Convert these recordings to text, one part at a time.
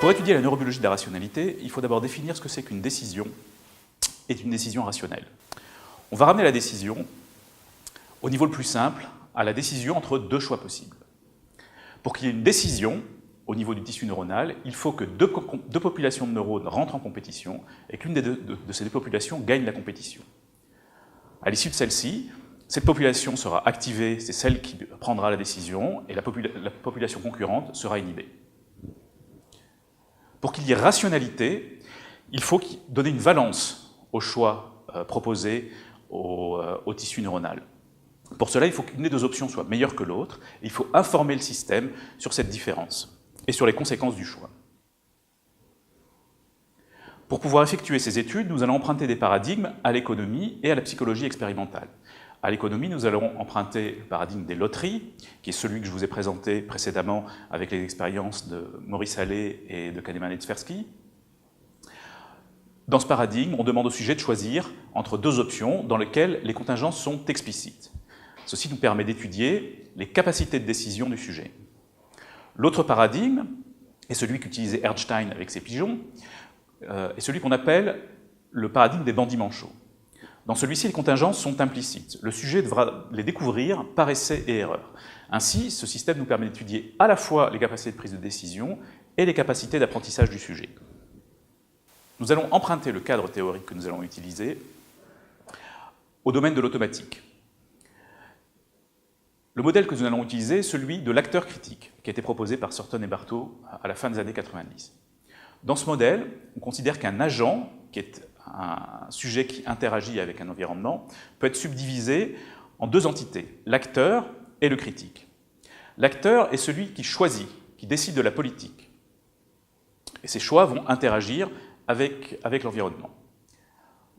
Pour étudier la neurobiologie de la rationalité, il faut d'abord définir ce que c'est qu'une décision et une décision rationnelle. On va ramener la décision au niveau le plus simple, à la décision entre deux choix possibles. Pour qu'il y ait une décision au niveau du tissu neuronal, il faut que deux populations de neurones rentrent en compétition et qu'une de ces deux populations gagne la compétition. À l'issue de celle-ci, cette population sera activée, c'est celle qui prendra la décision, et la population concurrente sera inhibée. Pour qu'il y ait rationalité, il faut donner une valence au choix proposé au tissu neuronal. Pour cela, il faut qu'une des deux options soit meilleure que l'autre, et il faut informer le système sur cette différence et sur les conséquences du choix. Pour pouvoir effectuer ces études, nous allons emprunter des paradigmes à l'économie et à la psychologie expérimentale. À l'économie, nous allons emprunter le paradigme des loteries, qui est celui que je vous ai présenté précédemment avec les expériences de Maurice Allais et de Kahneman et Tversky. Dans ce paradigme, on demande au sujet de choisir entre deux options dans lesquelles les contingences sont explicites. Ceci nous permet d'étudier les capacités de décision du sujet. L'autre paradigme est celui qu'utilisait Ernstein avec ses pigeons, est celui qu'on appelle le paradigme des bandits manchots. Dans celui-ci, les contingences sont implicites. Le sujet devra les découvrir par essai et erreur. Ainsi, ce système nous permet d'étudier à la fois les capacités de prise de décision et les capacités d'apprentissage du sujet. Nous allons emprunter le cadre théorique que nous allons utiliser au domaine de l'automatique. Le modèle que nous allons utiliser est celui de l'acteur critique, qui a été proposé par Sutton et Bartow à la fin des années 90. Dans ce modèle, on considère qu'un agent, qui est un sujet qui interagit avec un environnement, peut être subdivisé en deux entités, l'acteur et le critique. L'acteur est celui qui choisit, qui décide de la politique. Et ces choix vont interagir avec l'environnement.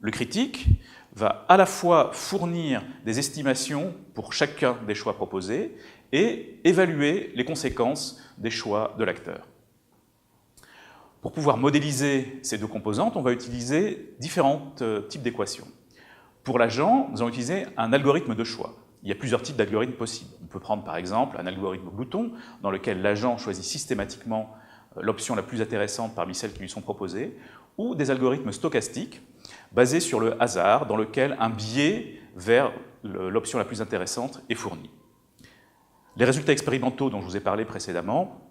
Le critique va à la fois fournir des estimations pour chacun des choix proposés et évaluer les conséquences des choix de l'acteur. Pour pouvoir modéliser ces deux composantes, on va utiliser différents types d'équations. Pour l'agent, nous allons utiliser un algorithme de choix. Il y a plusieurs types d'algorithmes possibles. On peut prendre par exemple un algorithme glouton, dans lequel l'agent choisit systématiquement l'option la plus intéressante parmi celles qui lui sont proposées, ou des algorithmes stochastiques, basés sur le hasard, dans lequel un biais vers l'option la plus intéressante est fourni. Les résultats expérimentaux dont je vous ai parlé précédemment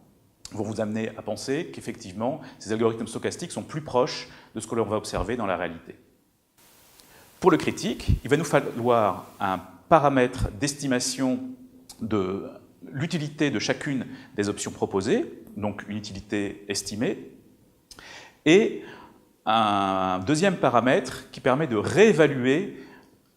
vont vous amener à penser qu'effectivement, ces algorithmes stochastiques sont plus proches de ce que l'on va observer dans la réalité. Pour le critique, il va nous falloir un paramètre d'estimation de l'utilité de chacune des options proposées, donc une utilité estimée, et un deuxième paramètre qui permet de réévaluer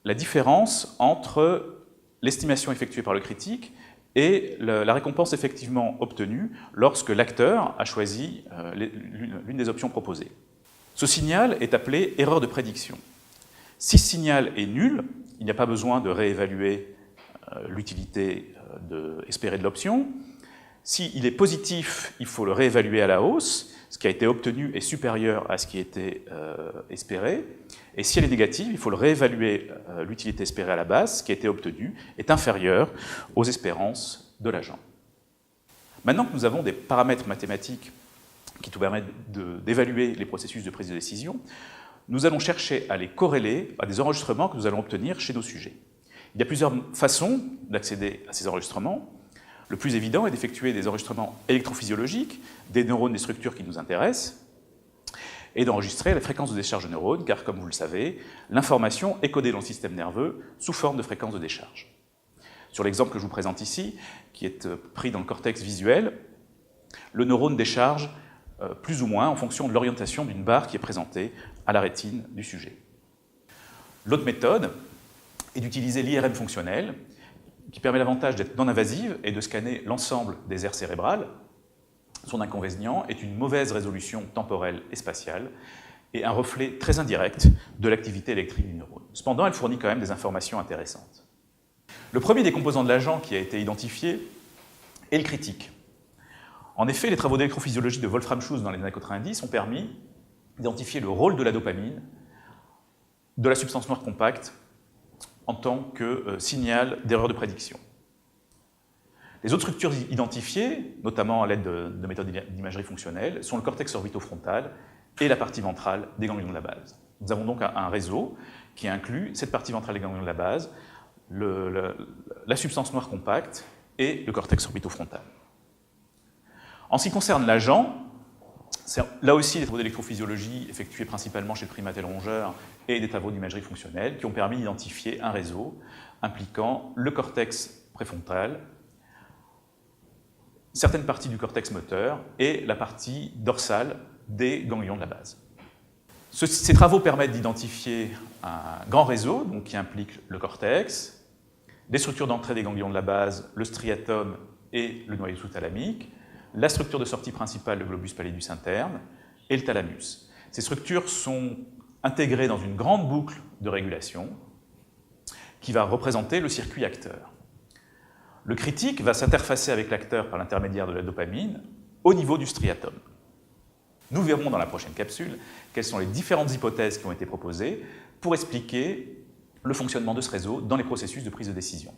la différence entre l'estimation effectuée par le critique et la récompense effectivement obtenue lorsque l'acteur a choisi l'une des options proposées. Ce signal est appelé erreur de prédiction. Si ce signal est nul, il n'y a pas besoin de réévaluer l'utilité espérée de l'option. S'il est positif, il faut le réévaluer à la hausse. Ce qui a été obtenu est supérieur à ce qui était espéré. Et si elle est négative, il faut le réévaluer l'utilité espérée à la base. Ce qui a été obtenu est inférieur aux espérances de l'agent. Maintenant que nous avons des paramètres mathématiques qui nous permettent d'évaluer les processus de prise de décision, nous allons chercher à les corréler à des enregistrements que nous allons obtenir chez nos sujets. Il y a plusieurs façons d'accéder à ces enregistrements. Le plus évident est d'effectuer des enregistrements électrophysiologiques des neurones des structures qui nous intéressent et d'enregistrer la fréquence de décharge de neurones, car comme vous le savez, l'information est codée dans le système nerveux sous forme de fréquence de décharge. Sur l'exemple que je vous présente ici, qui est pris dans le cortex visuel, le neurone décharge plus ou moins en fonction de l'orientation d'une barre qui est présentée à la rétine du sujet. L'autre méthode est d'utiliser l'IRM fonctionnel, qui permet l'avantage d'être non invasive et de scanner l'ensemble des aires cérébrales. Son inconvénient est une mauvaise résolution temporelle et spatiale et un reflet très indirect de l'activité électrique du neurone. Cependant, elle fournit quand même des informations intéressantes. Le premier des composants de l'agent qui a été identifié est le critique. En effet, les travaux d'électrophysiologie de Wolfram Schultz dans les années 90 ont permis d'identifier le rôle de la dopamine, de la substance noire compacte, en tant que signal d'erreur de prédiction. Les autres structures identifiées, notamment à l'aide de méthodes d'imagerie fonctionnelle, sont le cortex orbitofrontal et la partie ventrale des ganglions de la base. Nous avons donc un réseau qui inclut cette partie ventrale des ganglions de la base, la substance noire compacte et le cortex orbitofrontal. En ce qui concerne l'agent, c'est là aussi des travaux d'électrophysiologie effectués principalement chez le primate et le rongeur et des travaux d'imagerie fonctionnelle qui ont permis d'identifier un réseau impliquant le cortex préfrontal, certaines parties du cortex moteur et la partie dorsale des ganglions de la base. Ces travaux permettent d'identifier un grand réseau donc, qui implique le cortex, les structures d'entrée des ganglions de la base, le striatum et le noyau sous-thalamique, la structure de sortie principale, le globus pallidus interne, et le thalamus. Ces structures sont intégrées dans une grande boucle de régulation qui va représenter le circuit acteur. Le critique va s'interfacer avec l'acteur par l'intermédiaire de la dopamine au niveau du striatum. Nous verrons dans la prochaine capsule quelles sont les différentes hypothèses qui ont été proposées pour expliquer le fonctionnement de ce réseau dans les processus de prise de décision.